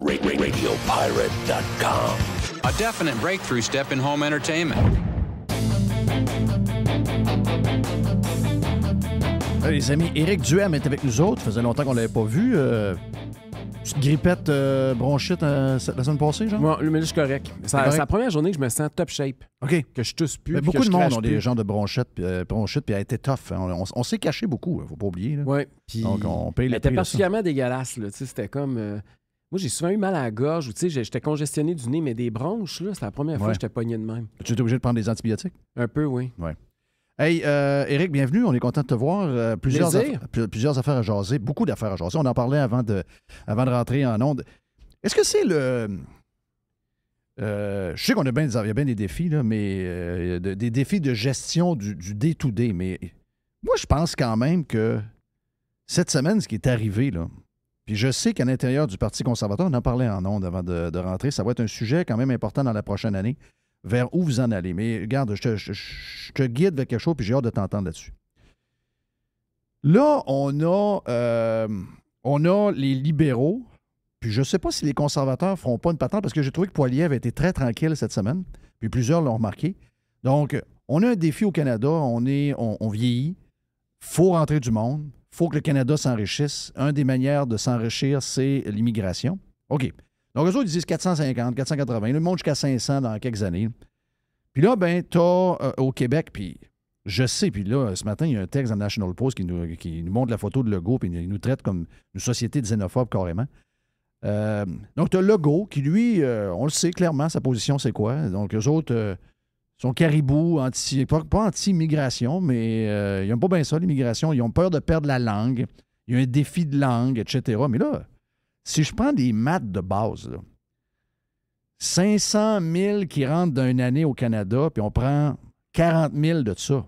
RadioPirate.com. A definite breakthrough step in home entertainment. Les amis, Éric Duhem est avec nous autres. Ça faisait longtemps qu'on ne l'avait pas vu. Petite grippette bronchite la semaine passée, genre? Moi, mais là, je suis correct. C'est la première journée que je me sens top shape. OK. Que je tousse plus. Mais beaucoup que de je monde crache ont plus. des gens de bronchite, puis elle a été tough. Hein. On s'est caché beaucoup, il ne faut pas oublier. Là. Oui. Puis Donc, on paye les elle était prix de ça. particulièrement dégueulasse. Là. C'était comme... Moi, j'ai souvent eu mal à la gorge. Ou, j'étais congestionné du nez, mais des bronches, là, c'est la première fois que j'étais pogné de même. Tu étais obligé de prendre des antibiotiques? Un peu, oui. Oui. Hey, Éric, bienvenue. On est content de te voir. Plusieurs affaires à jaser, beaucoup d'affaires à jaser. On en parlait avant de rentrer en onde. Est-ce que c'est le... je sais qu'on a bien des défis, là, mais des défis de gestion du day-to-day. Mais moi, je pense quand même que cette semaine, ce qui est arrivé, là, puis je sais qu'à l'intérieur du Parti conservateur, on en parlait en ondes avant de rentrer, ça va être un sujet quand même important dans la prochaine année, vers où vous en allez. Mais regarde, je te guide vers quelque chose, puis j'ai hâte de t'entendre là-dessus. Là, on a les libéraux, puis je ne sais pas si les conservateurs ne feront pas une patente, parce que j'ai trouvé que Poilievre a été très tranquille cette semaine, puis plusieurs l'ont remarqué. Donc, on a un défi au Canada, on vieillit, il faut rentrer du monde, il faut que le Canada s'enrichisse. Une des manières de s'enrichir, c'est l'immigration. OK. Donc, eux autres, ils disent 450, 480. Le monde jusqu'à 500 dans quelques années. Puis là, ben, tu as au Québec, puis je sais, puis là, ce matin, il y a un texte dans le National Post qui nous montre la photo de Legault, puis il nous traite comme une société de xénophobes carrément. Donc, tu as Legault qui, lui, on le sait clairement, sa position, c'est quoi. Donc, eux autres sont caribous, pas anti-immigration, mais ils n'aiment pas bien ça, l'immigration. Ils ont peur de perdre la langue. Il y a un défi de langue, etc. Mais là, si je prends des maths de base, là, 500 000 qui rentrent d'une année au Canada, puis on prend 40 000 de ça.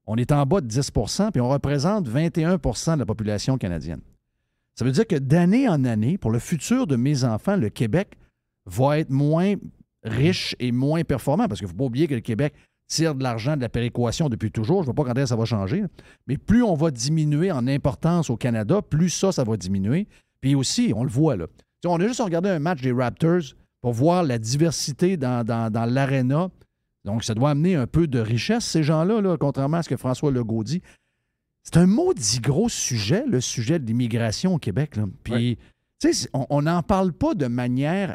On est en bas de 10 puis on représente 21 de la population canadienne. Ça veut dire que d'année en année, pour le futur de mes enfants, le Québec va être moins riche et moins performant, parce qu'il ne faut pas oublier que le Québec tire de l'argent de la péréquation depuis toujours. Je ne vois pas quand ça va changer. Mais plus on va diminuer en importance au Canada, plus ça va diminuer. Puis aussi, on le voit là. T'sais, on a juste regardé un match des Raptors pour voir la diversité dans l'aréna. Donc, ça doit amener un peu de richesse, ces gens-là, là, contrairement à ce que François Legault dit. C'est un maudit gros sujet, le sujet de l'immigration au Québec. Là. Puis, tu sais, on n'en parle pas de manière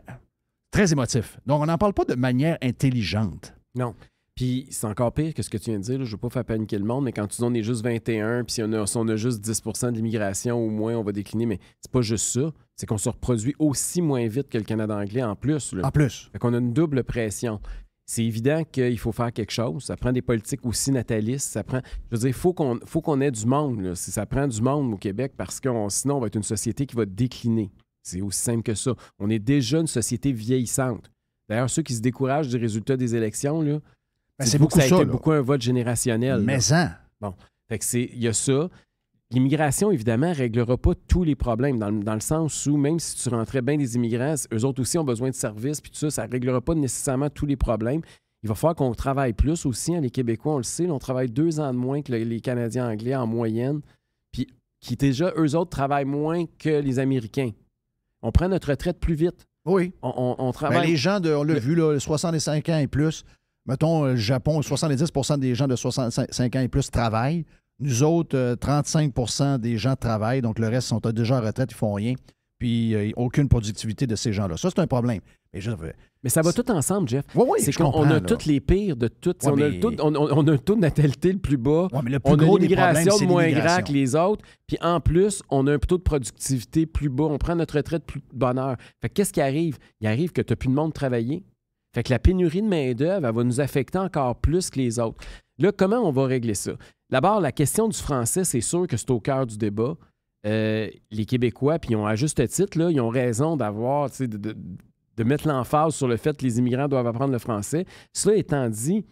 très émotive. Donc, on n'en parle pas de manière intelligente. Non. Puis c'est encore pire que ce que tu viens de dire. Là. Je ne veux pas faire paniquer le monde, mais quand tu dis on est juste 21, puis si on a juste 10 de l'immigration ou moins, on va décliner. Mais c'est pas juste ça. C'est qu'on se reproduit aussi moins vite que le Canada anglais en plus. Là. En plus. Fait qu'on a une double pression. C'est évident qu'il faut faire quelque chose. Ça prend des politiques aussi natalistes. Ça prend, je veux dire, il faut qu'on ait du monde. Là. Ça prend du monde au Québec parce que sinon, on va être une société qui va décliner. C'est aussi simple que ça. On est déjà une société vieillissante. D'ailleurs, ceux qui se découragent du résultat des élections, là, c'est beaucoup ça a ça. été Là. beaucoup un vote générationnel. Mais ça. Bon. Fait que il y a ça. L'immigration, évidemment, ne réglera pas tous les problèmes, dans le sens où, même si tu rentrais bien des immigrants, eux autres aussi ont besoin de services, puis tout ça ne réglera pas nécessairement tous les problèmes. Il va falloir qu'on travaille plus aussi. Hein, les Québécois, on le sait, là, on travaille 2 ans de moins que les Canadiens anglais en moyenne, puis qui déjà, eux autres, travaillent moins que les Américains. On prend notre retraite plus vite. Oui. On travaille... Ben, les gens, on l'a vu, là, 65 ans et plus, mettons, le Japon, 70 des gens de 65 ans et plus travaillent. Nous autres, 35 des gens travaillent, donc le reste sont déjà en retraite, ils font rien. Puis aucune productivité de ces gens-là. Ça, c'est un problème. Mais ça va tout ensemble, Jeff. Oui, c'est qu'on a toutes les pires de toutes. Ouais, on a un taux de natalité le plus bas. Ouais, mais le plus on gros a une des problèmes, immigration c'est moins l'immigration. grave que les autres. Puis en plus, on a un taux de productivité plus bas. On prend notre retraite plus de bonne heure. Fait que qu'est-ce qui arrive? Il arrive que tu n'as plus de monde travailler. Fait que la pénurie de main-d'œuvre, elle va nous affecter encore plus que les autres. Là, comment on va régler ça? D'abord, la question du français, c'est sûr que c'est au cœur du débat. Les Québécois, puis ils ont à juste titre, là, ils ont raison d'avoir, de mettre l'emphase sur le fait que les immigrants doivent apprendre le français. Cela étant dit,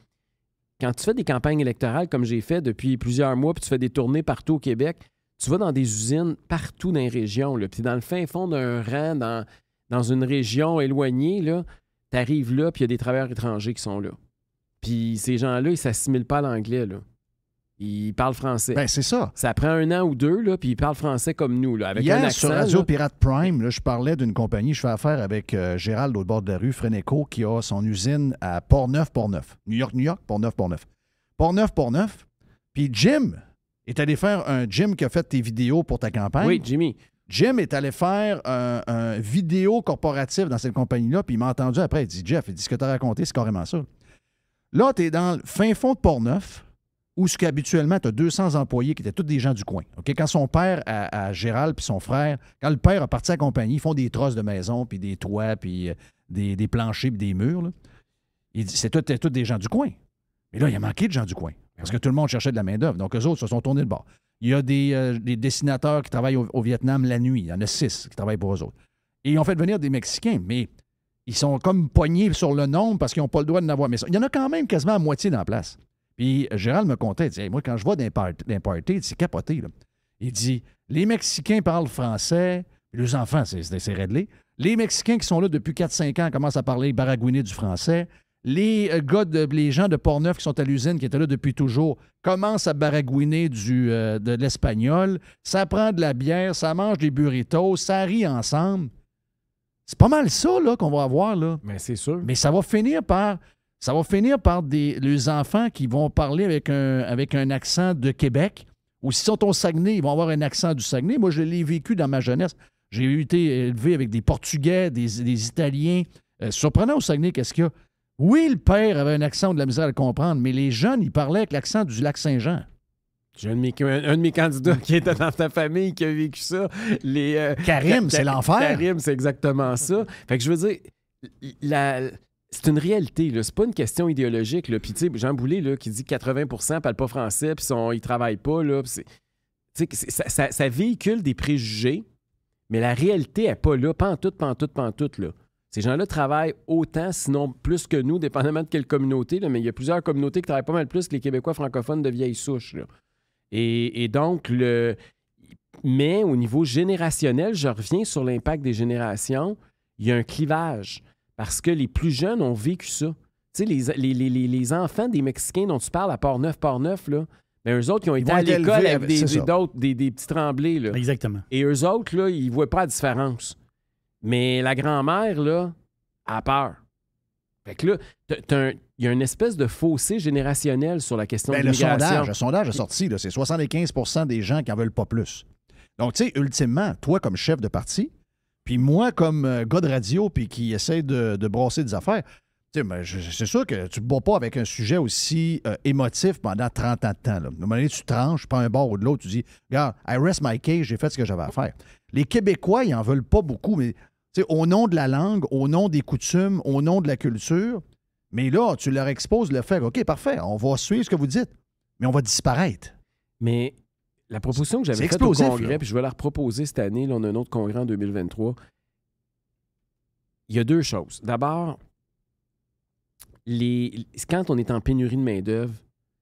quand tu fais des campagnes électorales comme j'ai fait depuis plusieurs mois, puis tu fais des tournées partout au Québec, tu vas dans des usines partout dans les régions, là, puis dans le fin fond d'un rang, dans une région éloignée, tu arrives là, puis il y a des travailleurs étrangers qui sont là. Puis ces gens-là, ils ne s'assimilent pas à l'anglais, là. Il parle français. Ben, c'est ça. Ça prend 1 an ou 2, là, puis il parle français comme nous, là, avec un Hier, accent. sur Radio là. Pirate Prime, là, je parlais d'une compagnie, je fais affaire avec Gérald au bord de la rue, Freneco, qui a son usine à Portneuf. New York, Portneuf. Portneuf. Puis Jim est allé faire un Jim qui a fait tes vidéos pour ta campagne. Oui, Jimmy. Jim est allé faire un vidéo corporatif dans cette compagnie-là, puis il m'a entendu après. Il dit, Jeff, ce que tu as raconté, c'est carrément ça. Là, tu es dans le fin fond de Portneuf, où ce qu'habituellement, tu as 200 employés qui étaient tous des gens du coin. OK? Quand son père, à Gérald, puis son frère, quand le père a parti à la compagnie, ils font des trosses de maison, puis des toits, puis des planchers, puis des murs. Là. Il dit, c'est tous des gens du coin. Mais là, il a manqué de gens du coin, parce que tout le monde cherchait de la main-d'œuvre. Donc, eux autres se sont tournés de bord. Il y a des dessinateurs qui travaillent au Vietnam la nuit. Il y en a 6 qui travaillent pour eux autres. Et ils ont fait venir des Mexicains, mais ils sont comme poignés sur le nombre parce qu'ils n'ont pas le droit de n'avoir. Mais il y en a quand même quasiment à moitié dans la place. Puis Gérald me contait, il dit, hey, moi, quand je vois d'un party, c'est capoté. Là. Il dit, les Mexicains parlent français, les enfants, c'est réglé. Les Mexicains qui sont là depuis 4-5 ans commencent à parler baragouiné du français. Les gens de Portneuf qui sont à l'usine, qui étaient là depuis toujours, commencent à baragouiner de l'espagnol. Ça prend de la bière, ça mange des burritos, ça rit ensemble. C'est pas mal ça là, qu'on va avoir. Là. Mais c'est sûr. Mais ça va finir par les enfants qui vont parler avec un accent de Québec. Ou s'ils sont au Saguenay, ils vont avoir un accent du Saguenay. Moi, je l'ai vécu dans ma jeunesse. J'ai été élevé avec des Portugais, des Italiens. Surprenant au Saguenay, qu'est-ce qu'il y a? Oui, le père avait un accent de la misère à le comprendre, mais les jeunes, ils parlaient avec l'accent du Lac-Saint-Jean. J'ai un de mes candidats qui était dans ta famille qui a vécu ça. Karim, c'est l'enfer. Karim, c'est exactement ça. Fait que je veux dire, c'est une réalité. Là. C'est pas une question idéologique. Là. Puis, tu sais, Jean Boulet, là, qui dit que 80% ne parlent pas français puis ils ne travaillent pas. Là, ça véhicule des préjugés, mais la réalité n'est pas là. Pantoute, là. Ces gens-là travaillent autant, sinon plus que nous, dépendamment de quelle communauté. Là, mais il y a plusieurs communautés qui travaillent pas mal plus que les Québécois francophones de vieille souche. Là. Et donc, mais au niveau générationnel, je reviens sur l'impact des générations, il y a un clivage. Parce que les plus jeunes ont vécu ça. Tu sais, les enfants des Mexicains dont tu parles à Portneuf, là, ben eux autres, ils ont été à l'école avec des petits Tremblés. Là. Exactement. Et eux autres, là, ils ne voient pas la différence. Mais la grand-mère, là, a peur. Fait que là, il y a une espèce de fossé générationnel sur la question de l'immigration. Le sondage a sorti, là, c'est 75 des gens qui n'en veulent pas plus. Donc, tu sais, ultimement, toi, comme chef de parti, puis moi, comme gars de radio, puis qui essaie de brasser des affaires, tu sais, c'est sûr que tu ne te bats pas avec un sujet aussi émotif pendant 30 ans de temps. Là. À un moment donné, tu tranches, pas un bord ou de l'autre, tu dis, regarde, I rest my case, j'ai fait ce que j'avais à faire. Les Québécois, ils n'en veulent pas beaucoup, mais au nom de la langue, au nom des coutumes, au nom de la culture, mais là, tu leur exposes le fait, OK, parfait, on va suivre ce que vous dites, mais on va disparaître. Mais la proposition que j'avais faite au Congrès, puis je vais la reproposer cette année, là, on a un autre Congrès en 2023, il y a 2 choses. D'abord, quand on est en pénurie de main-d'œuvre,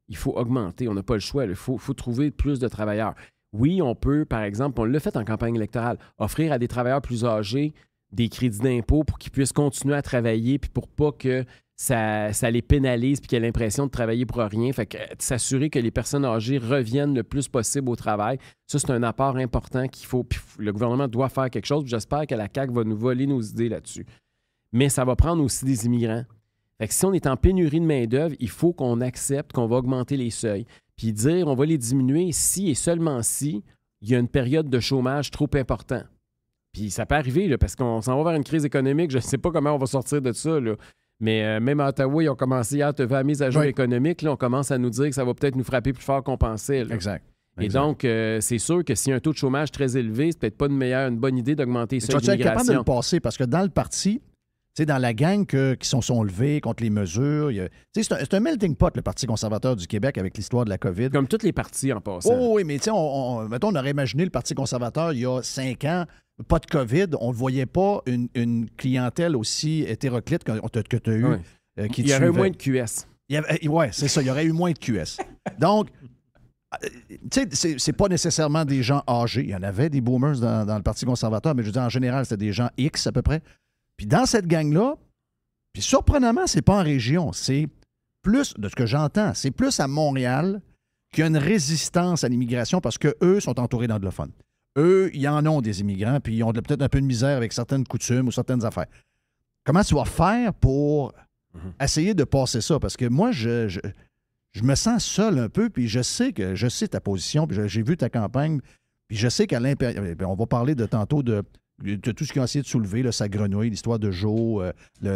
il faut augmenter, on n'a pas le choix, il faut trouver plus de travailleurs. Oui, on peut, par exemple, on l'a fait en campagne électorale, offrir à des travailleurs plus âgés des crédits d'impôt pour qu'ils puissent continuer à travailler puis pour pas que ça les pénalise puis qu'ils aient l'impression de travailler pour rien. Fait que s'assurer que les personnes âgées reviennent le plus possible au travail, ça, c'est un apport important qu'il faut. Puis le gouvernement doit faire quelque chose. J'espère que la CAQ va nous voler nos idées là-dessus. Mais ça va prendre aussi des immigrants. Fait que si on est en pénurie de main-d'œuvre, il faut qu'on accepte qu'on va augmenter les seuils. Puis dire on va les diminuer si et seulement si il y a une période de chômage trop important. Puis ça peut arriver, là, parce qu'on s'en va vers une crise économique. Je ne sais pas comment on va sortir de ça. Là. Mais même à Ottawa, ils ont commencé hier à te faire la mise à jour économique. Là, on commence à nous dire que ça va peut-être nous frapper plus fort qu'on pensait. Là. Exact. Et donc, c'est sûr que s'il y a un taux de chômage très élevé, c'est peut-être pas une bonne idée d'augmenter les seuils d'immigration. Tu vas être capable de le passer parce que dans le parti, tu sais, dans la gang qui sont levés contre les mesures, c'est un melting pot, le Parti conservateur du Québec, avec l'histoire de la COVID. Comme tous les partis en passant. Oh, oui, mais tu sais, mettons, on aurait imaginé le Parti conservateur il y a 5 ans, pas de COVID, on ne voyait pas une clientèle aussi hétéroclite que tu as eu. Oui. Il y aurait eu moins de QS. Oui, c'est ça, il y aurait eu moins de QS. Donc, tu sais, c'est pas nécessairement des gens âgés. Il y en avait des boomers dans le Parti conservateur, mais je veux dire, en général, c'était des gens X à peu près. Puis dans cette gang-là, puis surprenamment, c'est pas en région, c'est plus, de ce que j'entends, c'est plus à Montréal qu'il y a une résistance à l'immigration parce qu'eux sont entourés d'anglophones. Eux, ils en ont des immigrants, puis ils ont peut-être un peu de misère avec certaines coutumes ou certaines affaires. Comment tu vas faire pour essayer de passer ça? Parce que moi, je me sens seul un peu, puis je sais ta position, puis j'ai vu ta campagne, puis je sais qu'à l'intérieur, on va parler de tantôt de tout ce qu'ils ont essayé de soulever, là, sa grenouille, l'histoire de Joe,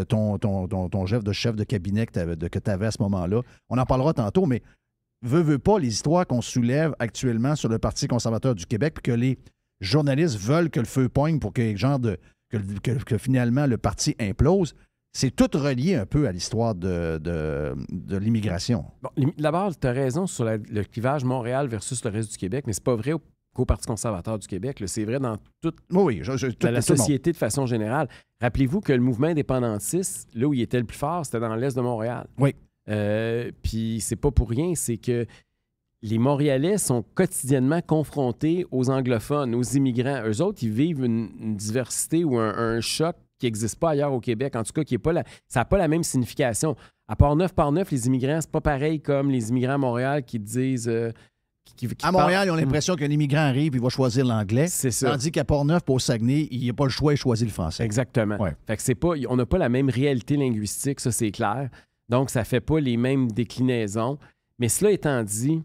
ton chef de cabinet que tu avais à ce moment-là. On en parlera tantôt, mais veux pas les histoires qu'on soulève actuellement sur le Parti conservateur du Québec, puis que les journalistes veulent que le feu poigne pour que finalement le parti implose. C'est tout relié un peu à l'histoire de l'immigration. Bon, d'abord, tu as raison sur le clivage Montréal versus le reste du Québec, mais c'est pas vrai qu'au Parti conservateur du Québec. Là. C'est vrai dans toute la société de façon générale. Rappelez-vous que le mouvement indépendantiste, là où il était le plus fort, c'était dans l'est de Montréal. Oui. Puis c'est pas pour rien, c'est que les Montréalais sont quotidiennement confrontés aux anglophones, aux immigrants. Eux autres, ils vivent une diversité ou un choc qui n'existe pas ailleurs au Québec. En tout cas, ça n'a pas la même signification. À Port-Neuf, les immigrants, c'est pas pareil comme les immigrants à Montréal qui disent... à Montréal, ils ont l'impression qu'un immigrant arrive, il va choisir l'anglais. C'est ça. Tandis qu'à Port-Neuf, au Saguenay, il n'y a pas le choix, il choisit le français. Exactement. Ouais. Fait que on n'a pas la même réalité linguistique, ça c'est clair. Donc, ça ne fait pas les mêmes déclinaisons. Mais cela étant dit,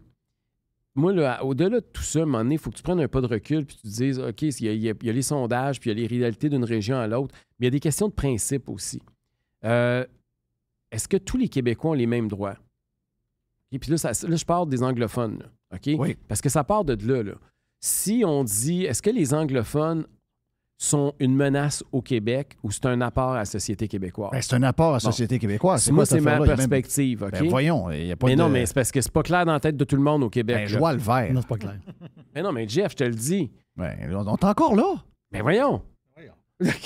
moi, là, au-delà de tout ça, à un moment donné, il faut que tu prennes un pas de recul puis tu te dises, OK, il y a les sondages, puis il y a les réalités d'une région à l'autre, mais il y a des questions de principe aussi. Est-ce que tous les Québécois ont les mêmes droits? Et puis là, je parle des anglophones, là, OK? Oui. Parce que ça part de là. Si on dit, est-ce que les anglophones sont une menace au Québec ou c'est un apport à la société québécoise? Ben, c'est un apport à la société québécoise. Moi, c'est ma perspective, OK? Ben, voyons, il n'y a pas mais non, mais c'est parce que c'est pas clair dans la tête de tout le monde au Québec. Ben, je vois le vert. Non, c'est pas clair. Mais non, mais Jeff, je te le dis. Ben, on est encore là. Ben voyons.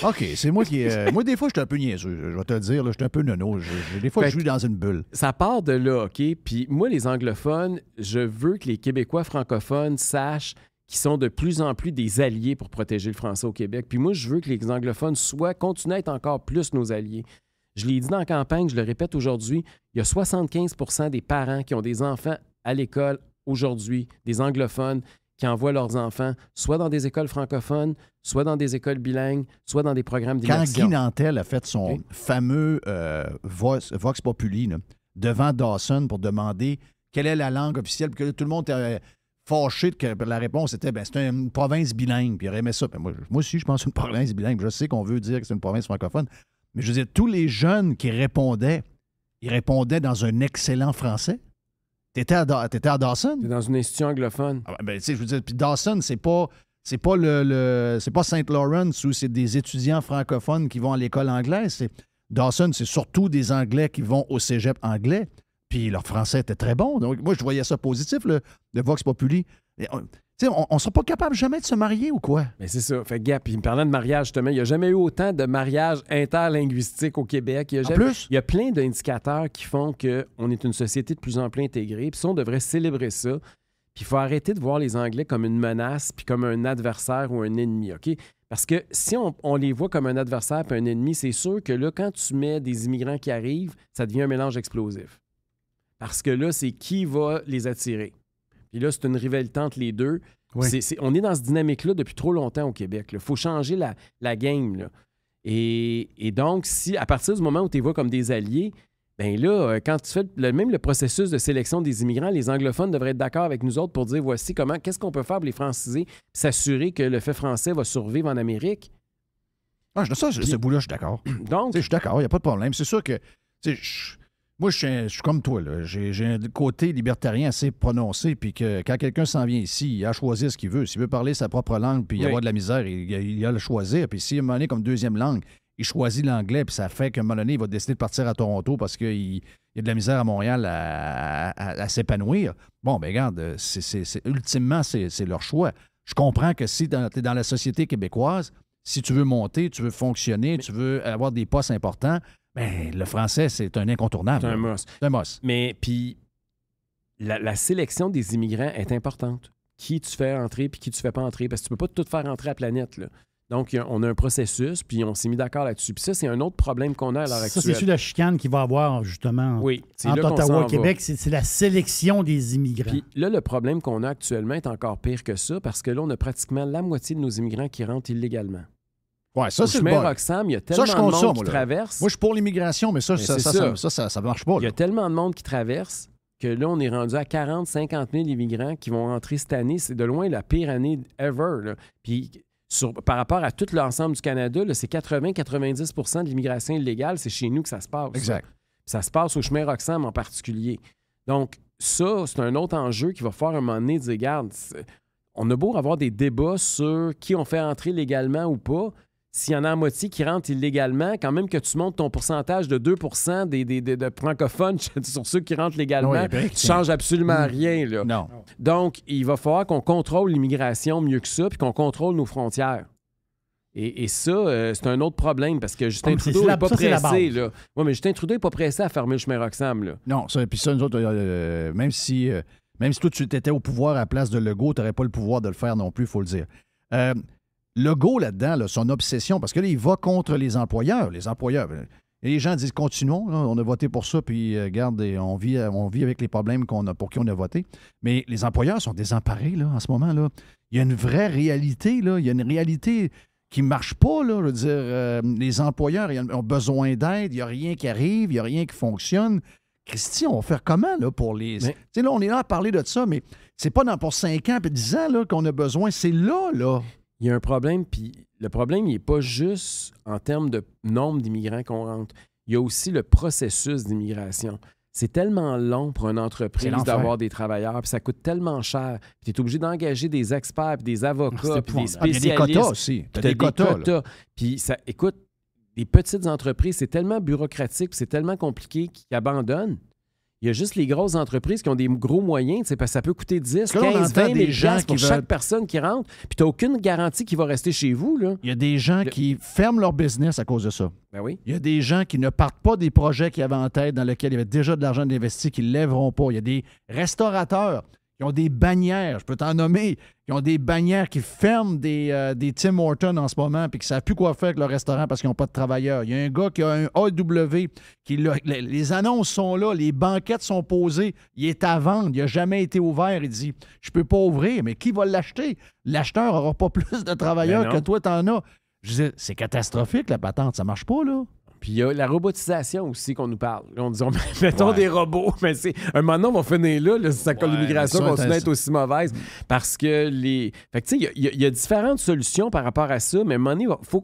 OK, c'est moi qui... moi, des fois, je suis un peu niaiseux. Je vais te le dire, là, je suis un peu nono. Des fois, je vis dans une bulle. Ça part de là, OK? Puis moi, les anglophones, je veux que les Québécois francophones sachent qu'ils sont de plus en plus des alliés pour protéger le français au Québec. Puis moi, je veux que les anglophones continuent à être encore plus nos alliés. Je l'ai dit dans la campagne, je le répète aujourd'hui, il y a 75 % des parents qui ont des enfants à l'école aujourd'hui, des anglophones, qui envoient leurs enfants soit dans des écoles francophones, soit dans des écoles bilingues, soit dans des programmes d'immersion. Quand Guy Nantel a fait son fameux Vox Populi là, devant Dawson pour demander quelle est la langue officielle, puis que tout le monde était fâché que la réponse était c'est une province bilingue, puis il aurait aimé ça. Moi aussi, je pense que c'est une province bilingue. Je sais qu'on veut dire que c'est une province francophone, mais je veux dire, tous les jeunes qui répondaient, ils répondaient dans un excellent français. T'étais à Dawson? T'es dans une institution anglophone. Ah, ben, tu sais, je veux dire, puis Dawson, c'est pas Saint Lawrence où c'est des étudiants francophones qui vont à l'école anglaise. Dawson, c'est surtout des Anglais qui vont au cégep anglais. Puis leur français était très bon. Donc, moi, je voyais ça positif, le Vox Populi. On ne sera pas capable jamais de se marier ou quoi? Mais c'est ça. Fait gars, puis parlant de mariage, justement, il n'y a jamais eu autant de mariages interlinguistiques au Québec. Il y a plein d'indicateurs qui font qu'on est une société de plus en plus intégrée. Puis ça, on devrait célébrer ça. Puis il faut arrêter de voir les Anglais comme une menace puis comme un adversaire ou un ennemi, OK? Parce que si on les voit comme un adversaire puis un ennemi, c'est sûr que là, quand tu mets des immigrants qui arrivent, ça devient un mélange explosif. Parce que là, c'est qui va les attirer. Puis là, c'est une rivalité entre les deux. Oui. On est dans cette dynamique-là depuis trop longtemps au Québec. Il faut changer la game. Là. Et donc, si à partir du moment où tu les vois comme des alliés, bien là, quand tu fais même le processus de sélection des immigrants, les anglophones devraient être d'accord avec nous autres pour dire voici qu'est-ce qu'on peut faire pour les franciser, puis s'assurer que le fait français va survivre en Amérique. Ah, ce bout-là, je suis d'accord. Donc, je suis d'accord, il n'y a pas de problème. C'est sûr que moi, je suis comme toi. Là. J'ai un côté libertarien assez prononcé, puis que quand quelqu'un s'en vient ici, il a choisi ce qu'il veut. S'il veut parler sa propre langue, puis y avoir de la misère, il a le choisir. Puis s'il a un moment donné comme deuxième langue, il choisit l'anglais, puis ça fait qu'à un moment donné, il va décider de partir à Toronto parce qu'il y a de la misère à Montréal à s'épanouir. Bon, bien, regarde, ultimement, c'est leur choix. Je comprends que si tu es dans la société québécoise, si tu veux monter, tu veux fonctionner, tu veux avoir des postes importants, bien, le français, c'est un incontournable. C'est un must. C'est un must. Mais puis, la sélection des immigrants est importante. Qui tu fais entrer puis qui tu fais pas entrer, parce que tu peux pas tout faire entrer à la planète, là. Donc, on a un processus, puis on s'est mis d'accord là-dessus. Puis ça, c'est un autre problème qu'on a à l'heure actuelle. Ça, c'est sur la chicane qu'il va y avoir, justement, oui, c'est entre là qu'on Ottawa s'en et Québec. C'est la sélection des immigrants. Puis là, le problème qu'on a actuellement est encore pire que ça, parce que là, on a pratiquement la moitié de nos immigrants qui rentrent illégalement. Ouais, ça, c'est le chemin bon. Roxham, il y a tellement Ça, de monde moi, qui là. traverse. Moi, je suis pour l'immigration, mais ça marche pas. Il y Là. a tellement de monde qui traverse que là, on est rendu à 40, 50 000 immigrants qui vont rentrer cette année. C'est de loin la pire année ever. Là. Puis par rapport à tout l'ensemble du Canada, là, c'est 80-90 de l'immigration illégale. C'est chez nous que ça se passe. Exact. Ça se passe au chemin Roxham en particulier. Donc, ça, c'est un autre enjeu qui va falloir un moment donné dire, regarde, on a beau avoir des débats sur qui on fait entrer légalement ou pas. S'il y en a à moitié qui rentrent illégalement, quand même que tu montes ton pourcentage de 2 de francophones sur ceux qui rentrent légalement, tu ne changes absolument rien. Là. Non. Donc, il va falloir qu'on contrôle l'immigration mieux que ça, puis qu'on contrôle nos frontières. Et ça, c'est un autre problème, parce que Justin Trudeau n'est pas pressé. Là. Ouais, mais Justin Trudeau n'est pas pressé à fermer le chemin Roxham. Là. Non, puis ça, nous autres, même si toi, tu étais au pouvoir à la place de Legault, tu n'aurais pas le pouvoir de le faire non plus, il faut le dire. Legault, là-dedans, là, son obsession, parce que là, il va contre les employeurs. Et les gens disent, continuons, là, on a voté pour ça, puis regarde, on vit avec les problèmes pour qui on a voté. Mais les employeurs sont désemparés là, en ce moment. Là. Il y a une vraie réalité. Là. Il y a une réalité qui ne marche pas. Là. Je veux dire, les employeurs ont besoin d'aide, il n'y a rien qui arrive, il n'y a rien qui fonctionne. Christy, on va faire comment là, pour les... Tu sais, là, on est là à parler de ça, mais c'est pas pour 5 ans et 10 ans là, qu'on a besoin. C'est là. Il y a un problème, puis le problème, il n'est pas juste en termes de nombre d'immigrants qu'on rentre. Il y a aussi le processus d'immigration. C'est tellement long pour une entreprise d'avoir des travailleurs, puis ça coûte tellement cher. Tu es obligé d'engager des experts, puis des avocats, puis des spécialistes. Il y a des quotas aussi. Tu as des quotas. Puis ça, écoute, les petites entreprises, c'est tellement bureaucratique, puis c'est tellement compliqué qu'ils abandonnent. Il y a juste les grosses entreprises qui ont des gros moyens, parce que ça peut coûter 10, 15, 20 000 gens pour chaque personne qui rentre, puis tu n'as aucune garantie qu'il va rester chez vous. Là. Il y a des gens qui ferment leur business à cause de ça. Ben oui. Il y a des gens qui ne partent pas des projets qu'ils avaient en tête, dans lesquels il y avait déjà de l'argent investi, qui ne lèveront pas. Il y a des restaurateurs qui ont des bannières, je peux t'en nommer, qui ont des bannières qui ferment des Tim Hortons en ce moment puis qui ne savent plus quoi faire avec leur restaurant parce qu'ils n'ont pas de travailleurs. Il y a un gars qui a un AW, les annonces sont là, les banquettes sont posées, il est à vendre, il n'a jamais été ouvert. Il dit, je peux pas ouvrir, mais qui va l'acheter? L'acheteur n'aura pas plus de travailleurs que toi, t'en as. Je disais, c'est catastrophique, la patente, ça marche pas, là. Puis il y a la robotisation aussi qu'on nous parle. Là, on dit, mettons des robots, mais c'est un moment donné, on va finir là l'immigration continue à être aussi mauvaise. Parce que Fait que tu sais, il y a différentes solutions par rapport à ça, mais à un moment donné, il faut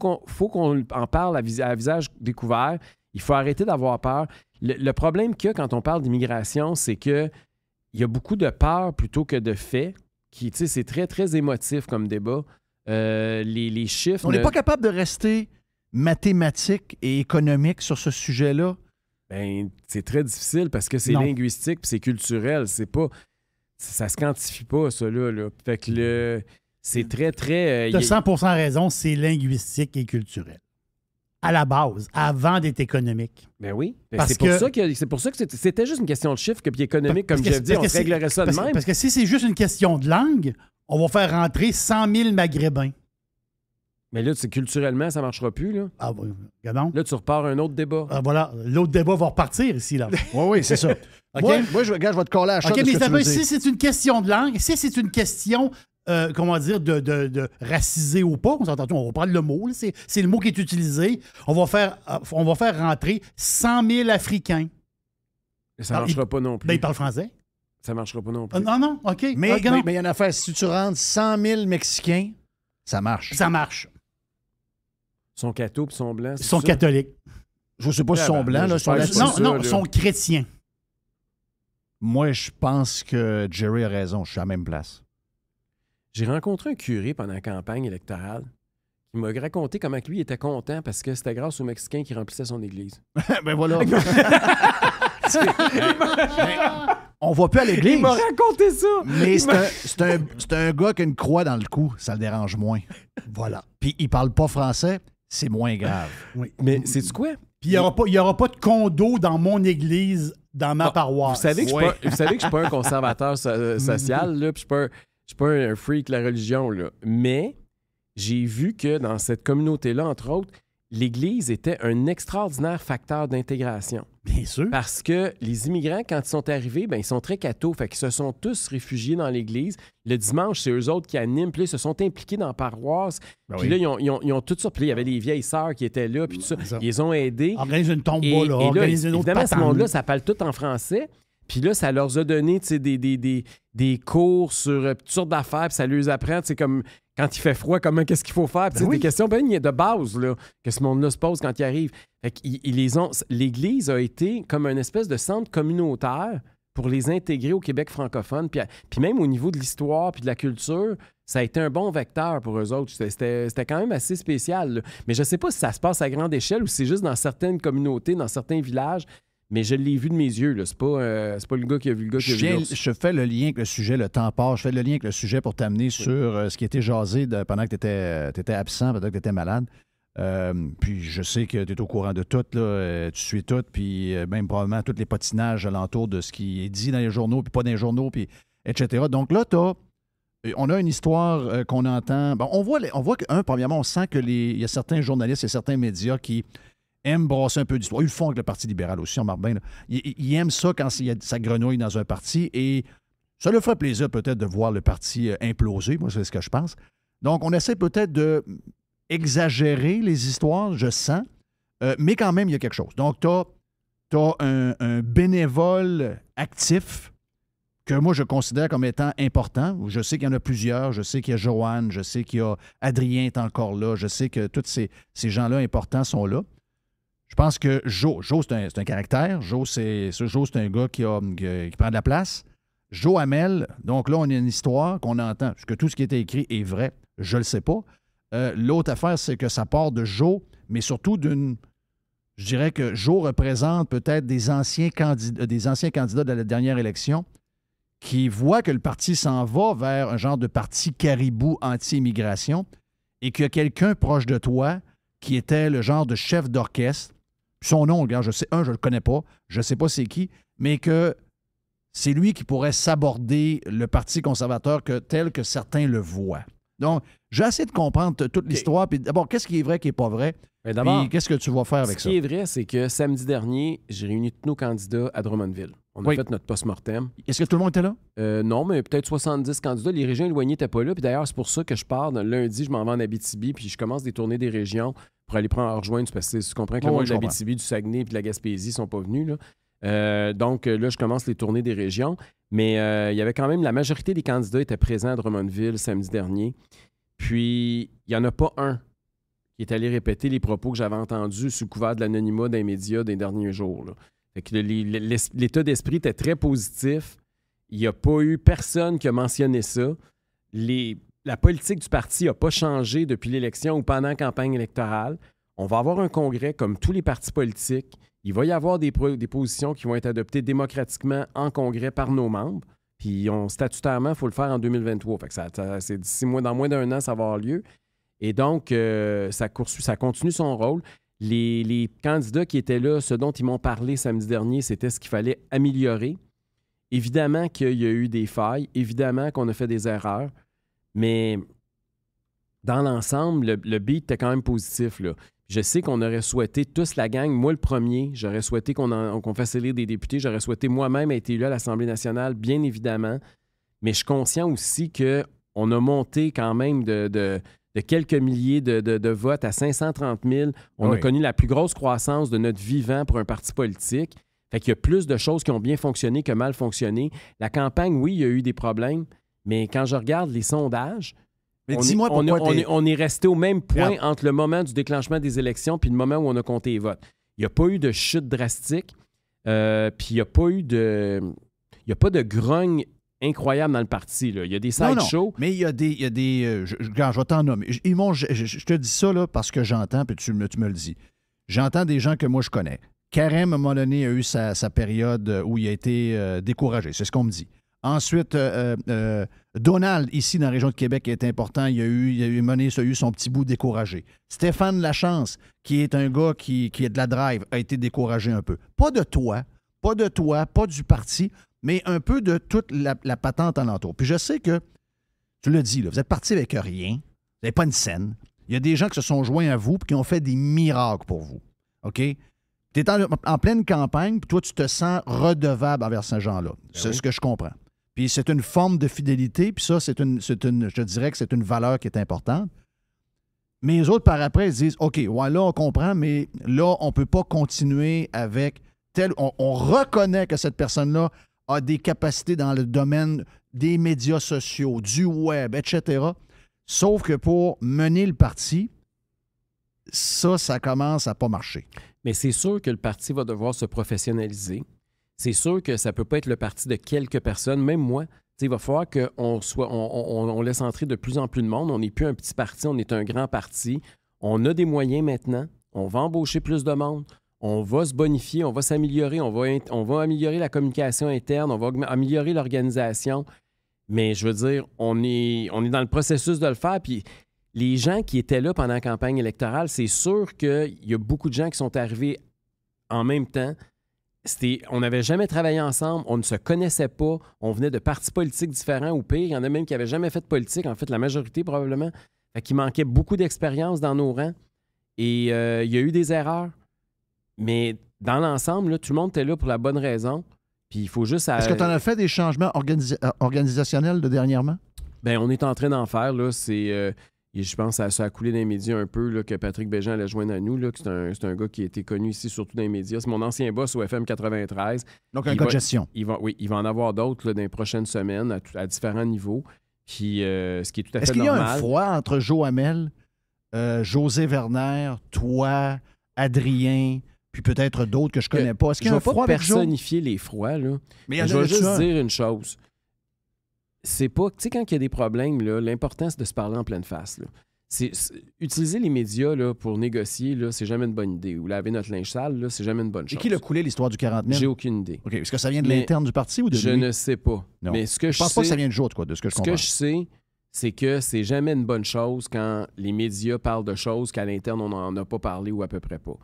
qu'on en parle à visage découvert. Il faut arrêter d'avoir peur. Le problème qu'il y a quand on parle d'immigration, c'est qu'il y a beaucoup de peur plutôt que de faits. Tu sais, c'est très, très émotif comme débat. Les chiffres... On n'est pas capable de rester mathématique et économique sur ce sujet-là? Ben, c'est très difficile parce que c'est linguistique puis c'est culturel. C'est pas... Ça se quantifie pas, ça, là. Fait que c'est très, très... Tu as 100% raison, c'est linguistique et culturel. À la base, avant d'être économique. Ben oui. C'est pour ça que c'était juste une question de chiffres puis économique, comme je dis, on réglerait ça de même. Parce que si c'est juste une question de langue, on va faire rentrer 100 000 Maghrébins. Mais là, culturellement, ça ne marchera plus. Là. Ah oui, regardons. Là, tu repars un autre débat. Ah, voilà, l'autre débat va repartir ici, là. Oui, c'est ça. Okay? Moi, je vais te coller à la shot de ce que tu veux dire. Si c'est une question de langue, si c'est une question, de raciser ou pas, on va prendre le mot, là, c'est le mot qui est utilisé, on va faire rentrer 100 000 Africains. Ça ne marchera pas non plus. Ben, ils parlent français. Ça ne marchera pas non plus. Non, OK. Mais il y a une affaire, si tu rentres 100 000 Mexicains, ça marche. Ça marche. Ils sont cathos et sont blancs. Ils sont catholiques. Je ne sais pas s'ils sont blancs. Ils sont chrétiens. Moi, je pense que Jerry a raison. Je suis à la même place. J'ai rencontré un curé pendant la campagne électorale qui m'a raconté comment lui était content parce que c'était grâce aux Mexicains qui remplissaient son église. Ben voilà. On va plus à l'église. Il m'a raconté ça. Mais c'est un gars qui a une croix dans le cou. Ça le dérange moins. Voilà. Puis il parle pas français, c'est moins grave. Oui. Mais sais-tu quoi? Puis il n'y aura pas de condo dans mon église, dans ma paroisse. Vous savez que je ne suis pas un conservateur social, là, puis je ne suis pas un freak de la religion, là. Mais j'ai vu que dans cette communauté-là, entre autres, l'Église était un extraordinaire facteur d'intégration. Bien sûr. Parce que les immigrants, quand ils sont arrivés, ils sont très cathos. Fait qu'ils se sont tous réfugiés dans l'Église. Le dimanche, c'est eux autres qui animent. Puis là, ils se sont impliqués dans la paroisse. Puis là, ils ont tout ça. Puis là, il y avait des vieilles sœurs qui étaient là. Puis tout ça. Ils les ont aidés. Organise une tombe Et là. là, Organise une autre évidemment, ce patente. monde-là, ça parle tout en français. Puis là, ça leur a donné des cours sur toutes sortes d'affaires. Puis ça leur apprend, comme quand il fait froid, qu'est-ce qu'il faut faire. Puis des questions de base là, que ce monde-là se pose quand il arrive. Fait l'Église a été comme une espèce de centre communautaire pour les intégrer au Québec francophone. Puis même au niveau de l'histoire puis de la culture, ça a été un bon vecteur pour eux autres. C'était quand même assez spécial. Là. Mais je ne sais pas si ça se passe à grande échelle ou si c'est juste dans certaines communautés, dans certains villages. Mais je l'ai vu de mes yeux. Là. C'est pas le gars qui a vu le gars qui a vu l'ours. Je fais le lien avec le sujet, le temps passe. Je fais le lien avec le sujet pour t'amener sur ce qui était jasé pendant que tu étais absent, pendant que tu étais malade. Puis je sais que tu es au courant de tout, là, tu suis tout, puis même probablement tous les patinages alentour de ce qui est dit dans les journaux, puis pas dans les journaux, puis etc. Donc là, on a une histoire qu'on entend. Bon, on voit que, premièrement, on sent qu'il y a certains journalistes et certains médias qui aiment brasser un peu d'histoire. Ils le font avec le Parti libéral aussi, on remarque bien. Ils aiment ça quand ça grenouille dans un parti et ça leur ferait plaisir peut-être de voir le parti imploser. Moi, c'est ce que je pense. Donc, on essaie peut-être de exagérer les histoires, je sens, mais quand même, il y a quelque chose. Donc, tu as un bénévole actif que moi, je considère comme étant important. Je sais qu'il y en a plusieurs. Je sais qu'il y a Joanne, je sais qu'il y a Adrien est encore là. Je sais que tous ces gens-là importants sont là. Je pense que Joe, c'est un caractère. Joe, c'est un gars qui prend de la place. Joe Hamel, donc là, on a une histoire qu'on entend. Parce que tout ce qui était écrit est vrai. Je ne le sais pas. L'autre affaire, c'est que ça part de Joe, mais surtout je dirais que Joe représente peut-être des anciens candidats de la dernière élection qui voient que le parti s'en va vers un genre de parti caribou anti-immigration et qu'il y a quelqu'un proche de toi qui était le genre de chef d'orchestre. Son nom, regarde, je le connais pas, je ne sais pas c'est qui, mais que c'est lui qui pourrait s'aborder le Parti conservateur tel que certains le voient. Donc, j'ai essayé de comprendre toute l'histoire. Puis d'abord, qu'est-ce qui est vrai, qui n'est pas vrai? Mais d'abord, puis qu'est-ce que tu vas faire avec ça? Ce qui est vrai, c'est que samedi dernier, j'ai réuni tous nos candidats à Drummondville. On a fait notre post-mortem. Est-ce que tout le monde était là? Non, mais peut-être 70 candidats. Les régions éloignées n'étaient pas là. Puis d'ailleurs, c'est pour ça que je pars. Lundi, je m'en vais en Abitibi, puis je commence des tournées des régions pour aller rejoindre. Parce que tu comprends que le monde de l'Abitibi, du Saguenay et de la Gaspésie ne sont pas venus. Là. Donc là, je commence les tournées des régions. Mais il y avait quand même, la majorité des candidats étaient présents à Drummondville samedi dernier. Puis, il n'y en a pas un qui est allé répéter les propos que j'avais entendus sous couvert de l'anonymat des médias des derniers jours. Là. Fait que l'état d'esprit était très positif. Il n'y a pas eu personne qui a mentionné ça. La politique du parti n'a pas changé depuis l'élection ou pendant la campagne électorale. On va avoir un congrès comme tous les partis politiques. Il va y avoir des positions qui vont être adoptées démocratiquement en congrès par nos membres. Puis statutairement, il faut le faire en 2023. Fait que c'est d'ici dans moins d'un an, ça va avoir lieu. Et donc, ça continue son rôle. Les candidats qui étaient là, ce dont ils m'ont parlé samedi dernier, c'était ce qu'il fallait améliorer. Évidemment qu'il y a eu des failles. Évidemment qu'on a fait des erreurs. Mais dans l'ensemble, le beat était quand même positif, là. Je sais qu'on aurait souhaité, tous la gang, moi le premier, j'aurais souhaité qu'on fasse élire des députés. J'aurais souhaité moi-même être élu à l'Assemblée nationale, bien évidemment. Mais je suis conscient aussi qu'on a monté quand même de quelques milliers de votes à 530 000. On a connu la plus grosse croissance de notre vivant pour un parti politique. Fait qu'il y a plus de choses qui ont bien fonctionné que mal fonctionné. La campagne, oui, il y a eu des problèmes, mais quand je regarde les sondages, mais dis-moi pourquoi on est resté au même point entre le moment du déclenchement des élections puis le moment où on a compté les votes. Il n'y a pas eu de chute drastique, puis il n'y a pas eu de grogne incroyable dans le parti. Là. Il y a des side-shows. Mais il y a des je vais t'en nommer. Je te dis ça là, parce que j'entends, puis tu me le dis. J'entends des gens que moi je connais. Karem, à un moment donné, a eu sa période où il a été découragé. C'est ce qu'on me dit. Ensuite, Donald, ici, dans la région de Québec, est important. Il a eu son petit bout découragé. Stéphane Lachance, qui est un gars qui est de la drive, a été découragé un peu. Pas de toi, pas du parti, mais un peu de toute la patente alentour. Puis je sais que, tu l'as dit, là, vous êtes parti avec rien. n'avez pas une scène. Il y a des gens qui se sont joints à vous et qui ont fait des miracles pour vous. OK? Tu es en pleine campagne, puis toi, tu te sens redevable envers ces gens-là. C'est ce que je comprends. Puis c'est une forme de fidélité, puis ça, je te dirais que c'est une valeur qui est importante. Mais les autres, par après, ils disent, OK, ouais, là, on comprend, mais là, on ne peut pas continuer avec tel... On reconnaît que cette personne-là a des capacités dans le domaine des médias sociaux, du web, etc. Sauf que pour mener le parti, ça commence à pas marcher. Mais c'est sûr que le parti va devoir se professionnaliser. C'est sûr que ça ne peut pas être le parti de quelques personnes. Même moi, il va falloir qu'on laisse entrer de plus en plus de monde. On n'est plus un petit parti, on est un grand parti. On a des moyens maintenant. On va embaucher plus de monde. On va se bonifier, on va s'améliorer. On va améliorer la communication interne, on va améliorer l'organisation. Mais je veux dire, on est dans le processus de le faire. Puis les gens qui étaient là pendant la campagne électorale, c'est sûr qu'il y a beaucoup de gens qui sont arrivés en même temps. On n'avait jamais travaillé ensemble, on ne se connaissait pas, on venait de partis politiques différents ou pire. Il y en a même qui n'avaient jamais fait de politique, en fait, la majorité probablement. Fait qu'il manquait beaucoup d'expérience dans nos rangs. Et il y a eu des erreurs. Mais dans l'ensemble, là, tout le monde était là pour la bonne raison. Puis il faut juste... Est-ce que tu en as fait des changements organisationnels de dernièrement? Bien, on est en train d'en faire. Là. Je pense que ça a coulé dans les médias un peu là, que Patrick Bégin allait joindre à nous. Là, que c'est un gars qui a été connu ici, surtout dans les médias. C'est mon ancien boss au FM 93. Donc, un gars de gestion. Il va en avoir d'autres là, dans les prochaines semaines à différents niveaux. Puis, ce qui est tout à fait normal. Est-ce qu'il y a un froid entre Joe Hamel, José Werner, toi, Adrien, puis peut-être d'autres que je connais pas? Est-ce qu'il y a un froid avec Joe? Je ne vais pas personnifier les froids, là. Mais je vais juste dire une chose. C'est pas... Tu sais, quand il y a des problèmes, là, l'important, c'est de se parler en pleine face. Là. Utiliser les médias là, pour négocier, là, c'est jamais une bonne idée. Ou laver notre linge sale, là, c'est jamais une bonne chose. Et qui l'a coulé, l'histoire du 40 000? J'ai aucune idée. OK. Est-ce que ça vient de l'interne du parti ou de lui? Je ne sais pas. Non. Mais je pense pas que ça vient de Joe, de ce que je comprends. Ce que je sais, c'est que c'est jamais une bonne chose quand les médias parlent de choses qu'à l'interne, on n'en a pas parlé ou à peu près pas.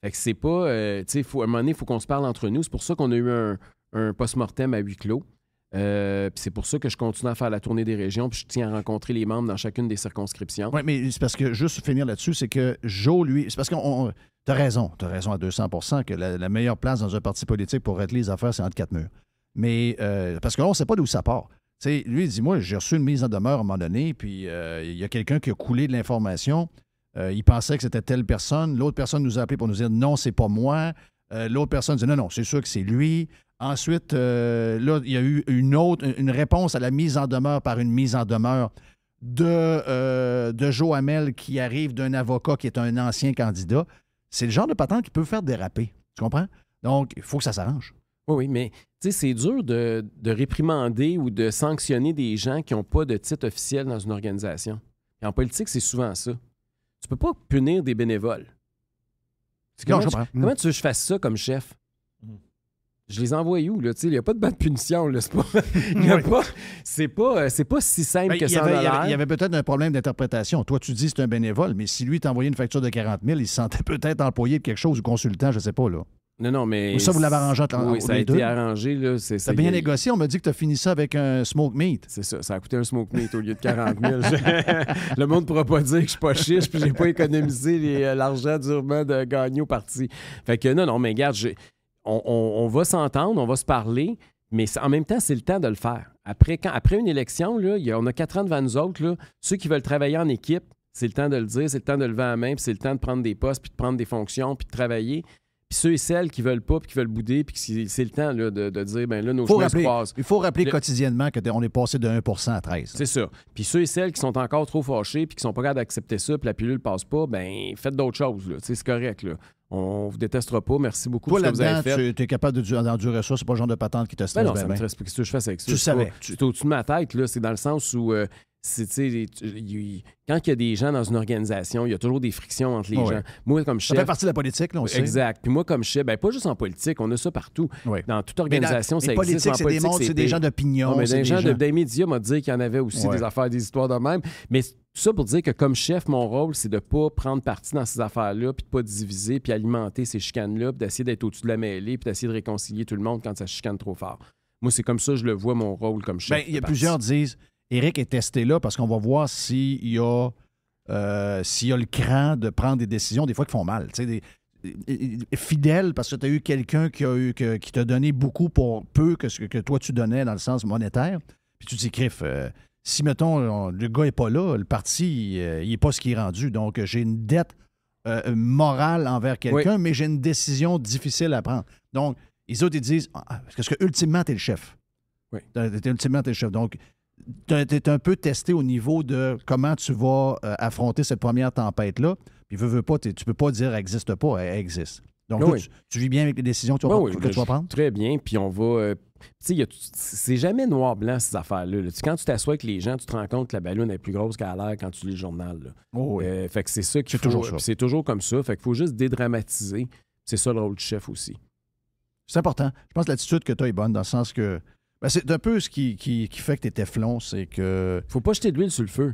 Fait que c'est pas... à un moment donné, il faut qu'on se parle entre nous. C'est pour ça qu'on a eu un post-mortem à huis clos. Puis c'est pour ça que je continue à faire la tournée des régions, puis je tiens à rencontrer les membres dans chacune des circonscriptions. Oui, mais c'est parce que, juste finir là-dessus, c'est que Joe, lui, c'est parce que t'as raison à 200 % que la meilleure place dans un parti politique pour régler les affaires, c'est entre quatre murs. Mais, parce que là, on ne sait pas d'où ça part. T'sais, lui, il dit, moi, j'ai reçu une mise en demeure à un moment donné, puis il y a quelqu'un qui a coulé de l'information. Il pensait que c'était telle personne. L'autre personne nous a appelé pour nous dire, non, c'est pas moi. L'autre personne dit, non, c'est sûr que c'est lui. Ensuite, là, il y a eu une réponse à la mise en demeure par une mise en demeure de Joe Hamel qui arrive d'un avocat qui est un ancien candidat. C'est le genre de patente qui peut faire déraper. Tu comprends? Donc, il faut que ça s'arrange. Oui, mais c'est dur de réprimander ou de sanctionner des gens qui n'ont pas de titre officiel dans une organisation. Et en politique, c'est souvent ça. Tu peux pas punir des bénévoles. Comment tu veux que je fasse ça comme chef? Je les envoie où, là? Il n'y a pas de bonne punition, là. C'est pas si simple que ça en a l'air. Il y avait peut-être un problème d'interprétation. Toi, tu dis que c'est un bénévole, mais si lui t'envoyait une facture de 40 000, il se sentait peut-être employé de quelque chose ou consultant, je ne sais pas, là. Non, mais... Ou ça, vous l'avez arrangé entre oui, ça a été arrangé, là. T'as bien négocié. On m'a dit que tu as fini ça avec un smoke meat. C'est ça. Ça a coûté un smoke meat au lieu de 40 000. Le monde ne pourra pas dire que je suis pas chiche puis j'ai pas économisé l'argent durement de gagner au parti. Fait que non, mais regarde, on va s'entendre, on va se parler, mais en même temps, c'est le temps de le faire. Après une élection, là, on a 4 ans devant nous autres. Là, ceux qui veulent travailler en équipe, c'est le temps de le dire, c'est le temps de lever la main, puis c'est le temps de prendre des postes, puis de prendre des fonctions, puis de travailler. Puis ceux et celles qui veulent pas, puis qui veulent bouder, puis c'est le temps là, de dire, ben là, nos chemins se croisent. Il faut rappeler quotidiennement qu'on est passé de 1% à 13. C'est ça. Puis ceux et celles qui sont encore trop fâchés, puis qui sont pas capables d'accepter ça, puis la pilule passe pas, ben faites d'autres choses. Là. C'est correct. Là. On vous détestera pas. Merci beaucoup pour ce que vous avez fait. Tu es capable d'endurer ça. C'est pas le genre de patente qui te stresse. Ben non, ça me stresse pas. Qu'est-ce que je fais avec ça? Tu savais. C'est au-dessus de ma tête. Là. C'est dans le sens où... quand il y a des gens dans une organisation, il y a toujours des frictions entre les gens. Moi, comme chef... Ça fait partie de la politique, là, on sait. Exact. Puis moi, comme chef, pas juste en politique, on a ça partout. Oui. Dans toute organisation, ça existe. En politique, c'est des gens d'opinion. Mais des gens des médias m'ont dit qu'il y en avait aussi des affaires, des histoires de même. Mais tout ça pour dire que comme chef, mon rôle, c'est de ne pas prendre parti dans ces affaires-là, puis de ne pas diviser, puis alimenter ces chicanes-là, puis d'essayer d'être au-dessus de la mêlée, puis d'essayer de réconcilier tout le monde quand ça chicane trop fort. Moi, c'est comme ça que je le vois, mon rôle comme chef. Il y a plusieurs disent... Éric est testé là parce qu'on va voir s'il y a s'il y a le cran de prendre des décisions, des fois, qui font mal. Tu sais, fidèle parce que tu as eu quelqu'un qui t'a donné beaucoup pour peu que toi, tu donnais dans le sens monétaire. Puis tu te dis, Criff, si, mettons, le gars n'est pas là, le parti, il n'est pas ce qui est rendu. Donc, j'ai une dette morale envers quelqu'un, mais j'ai une décision difficile à prendre. Donc, les autres, ils disent, parce que ultimement, tu es le chef. Oui. Ultimement, tu es le chef. Donc, tu es un peu testé au niveau de comment tu vas affronter cette première tempête-là. Puis, veux pas, tu peux pas dire « elle n'existe pas », elle existe. Donc, toi, tu vis bien avec les décisions que tu vas prendre? Très bien. Puis, on va... tu sais, c'est jamais noir-blanc, ces affaires-là. Là. Quand tu t'assois avec les gens, tu te rends compte que la ballonne est plus grosse qu'elle a l'air quand tu lis le journal. Là. Oh oui. Fait que c'est ça qu'il faut. Toujours ça. C'est toujours comme ça. Fait qu'il faut juste dédramatiser. C'est ça le rôle du chef aussi. C'est important. Je pense que l'attitude que tu as est bonne dans le sens que... Ben, c'est un peu ce qui fait que tu es téflon, c'est que... Faut pas jeter de l'huile sur le feu.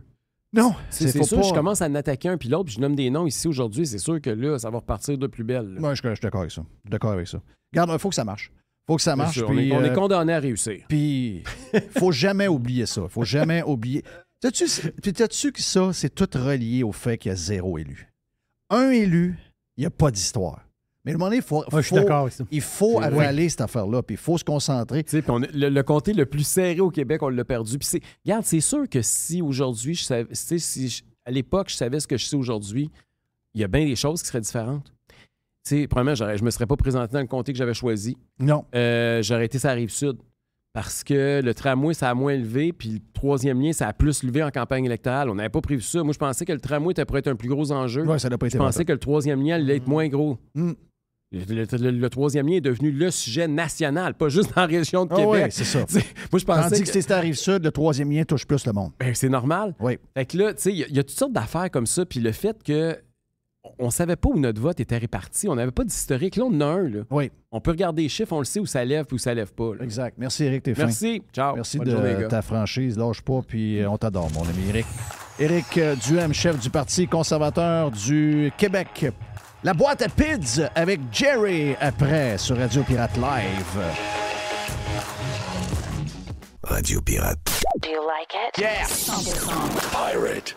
Non, c'est sûr, pas... je commence à en attaquer un puis l'autre, puis je nomme des noms ici aujourd'hui, c'est sûr que là, ça va repartir de plus belle. Moi, je suis d'accord avec ça. Je suis d'accord avec ça. Regarde, il faut que ça marche. Il faut que ça marche. Sûr, puis, on est condamné à réussir. Puis, faut jamais oublier ça. Faut jamais oublier... T'as-tu que ça, c'est tout relié au fait qu'il y a 0 élu? Un élu, il n'y a pas d'histoire. Mais à un moment donné, je suis d'accord avec ça. Il faut avaler cette affaire-là, puis il faut se concentrer. Puis le comté le plus serré au Québec, on l'a perdu. Puis regarde, c'est sûr que si aujourd'hui, à l'époque, je savais ce que je sais aujourd'hui, il y a bien des choses qui seraient différentes. Premièrement, je ne me serais pas présenté dans le comté que j'avais choisi. Non. J'aurais été sur la Rive-Sud. Parce que le tramway, ça a moins levé, puis le troisième lien, ça a plus levé en campagne électorale. On n'avait pas prévu ça. Moi, je pensais que le tramway était pour être un plus gros enjeu. Ouais, ça n'a pas été. Je pensais que le troisième lien allait être moins gros. Le troisième lien est devenu le sujet national, pas juste dans la région de Québec. Oui, c'est ça. Moi, je pensais Tandis que c'était à Rive-Sud, le troisième lien touche plus le monde. Ben, c'est normal. Oui. Fait que là, tu sais, il y a toutes sortes d'affaires comme ça, puis le fait que on savait pas où notre vote était réparti, on n'avait pas d'historique. Là, on en a un. Là. Oui. On peut regarder les chiffres, on le sait où ça lève puis où ça lève pas. Là. Exact. Merci, Éric, t'es fin. Merci. Ciao. Merci bonne de journée, ta franchise. Lâche pas, puis on t'adore, mon ami Éric. Éric Duhem, chef du Parti conservateur du Québec. La boîte à Pids avec Jerry après sur Radio Pirate Live. Radio Pirate. Do you like it? Yeah! 100%. Pirate.